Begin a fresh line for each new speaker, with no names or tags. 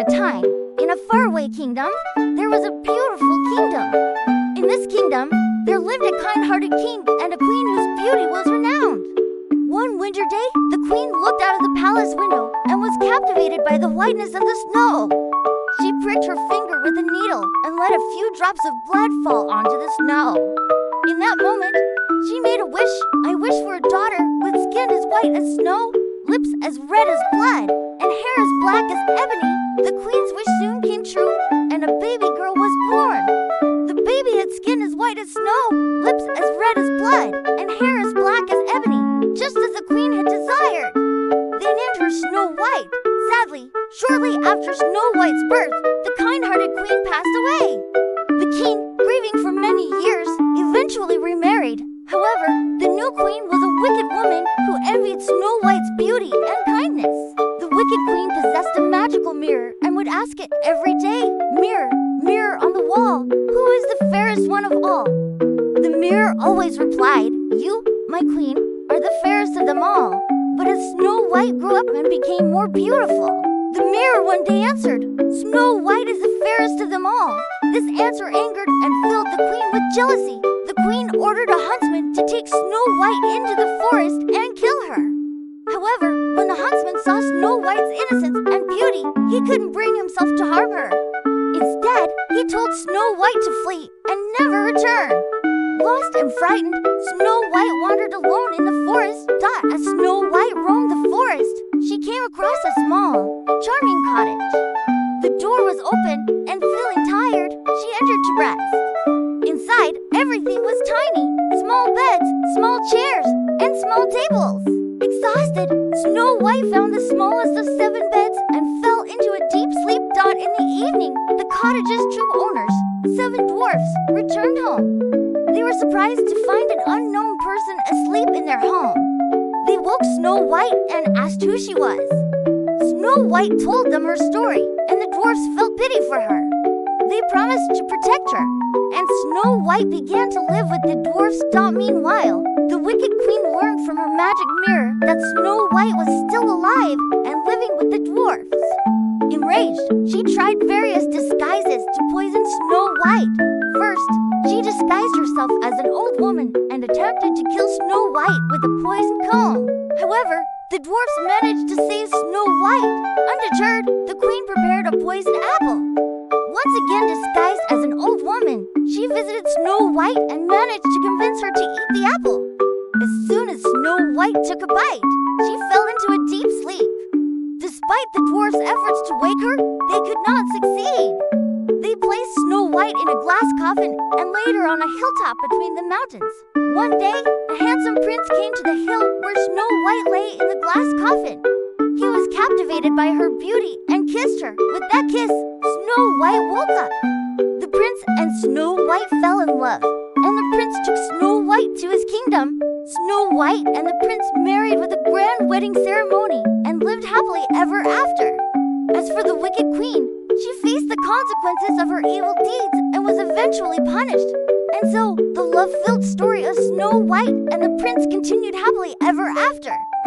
a time, in a faraway kingdom, there was a beautiful kingdom. In this kingdom, there lived a kind-hearted king and a queen whose beauty was renowned. One winter day, the queen looked out of the palace window and was captivated by the whiteness of the snow. She pricked her finger with a needle and let a few drops of blood fall onto the snow. In that moment, she made a wish. I wish for a daughter with skin as white as snow, lips as red as blood, and hair as black as ebony. The queen's wish soon came true, and a baby girl was born. The baby had skin as white as snow, lips as red as blood, and hair as black as ebony, just as the queen had desired. They named her Snow White. Sadly, shortly after Snow White's birth, the kind-hearted queen passed away. The king, grieving for many years, eventually remarried. However, the new queen was a wicked woman who envied Snow White's beauty and kindness. The wicked queen possessed a magical mirror and would ask it every day, "Mirror, mirror on the wall, who is the fairest one of all?" The mirror always replied, "You, my queen, are the fairest of them all." But as Snow White grew up and became more beautiful, the mirror one day answered, "Snow White is the fairest of them all." This answer angered and filled the queen with jealousy. The queen ordered a huntsman to take Snow White into the forest and kill her. However, when the huntsman saw Snow White's innocence and beauty, he couldn't bring himself to harm her. Instead, he told Snow White to flee and never return. Lost and frightened, Snow White wandered alone in the forest. As Snow White roamed the forest, she came across a small, charming cottage. The door was open, and feeling tired, she entered to rest. Inside, everything was tiny: small beds, small chairs, and small tables. Exhausted, Snow White found the smallest of 7 beds and fell into a deep sleep. In the evening, the cottage's true owners, 7 dwarfs, returned home. They were surprised to find an unknown person asleep in their home. They woke Snow White and asked who she was. Snow White told them her story, and the dwarfs felt pity for her. They promised to protect her, and Snow White began to live with the dwarfs. Meanwhile, the wicked queen learned from her magic mirror that Snow White was still alive and living with the dwarfs. Enraged, she tried various disguises to poison Snow White. First, she disguised herself as an old woman and attempted to kill Snow White with a poisoned comb. However, the dwarfs managed to save Snow White. Undeterred, the queen prepared a poisoned apple. Once again disguised as an old woman, she visited Snow White and managed to convince her to eat the apple. As soon as Snow White took a bite, she fell into a deep sleep. Despite the dwarfs' efforts to wake her, they could not succeed. They placed Snow White in a glass coffin and laid her on a hilltop between the mountains. One day, a handsome prince came to the hill where Snow White lay in the glass coffin. He was captivated by her beauty and kissed her. With that kiss, Snow White woke up. The prince and Snow White fell in love, and the prince took Snow White to his kingdom. Snow White and the prince married with a grand wedding ceremony and lived happily ever after. As for the wicked queen, she faced the consequences of her evil deeds and was eventually punished. And so, the love-filled story of Snow White and the prince continued happily ever after.